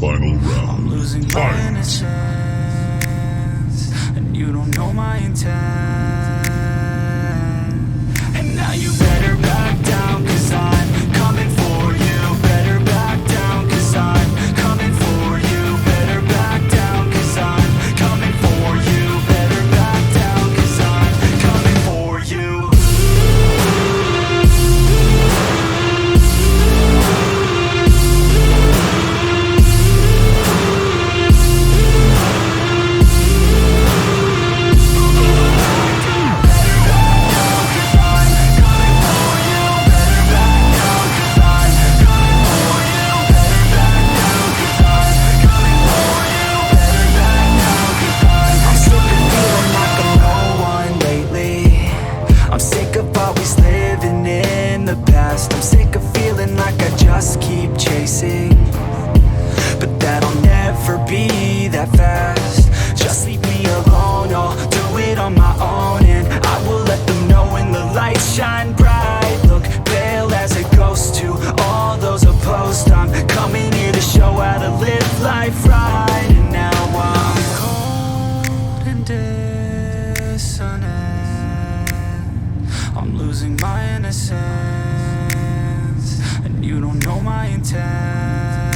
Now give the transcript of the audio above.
Final round. I'm losing my innocence, and you don't know my intent. And now you better back down, cause I'm coming for you. Better back down, cause I'm coming for you. Better back down, cause I'm coming for you. Better back down, cause I'm coming for you. I'm sick of feeling like I just keep chasing, but that'll never be that fast. Just leave me alone, I'll do it on my own, and I will let them know when the lights shine bright. Look pale as a ghost to all those opposed. I'm coming here to show how to live life right. And now I'm cold and dissonant, I'm losing my innocence, and you don't know my intent.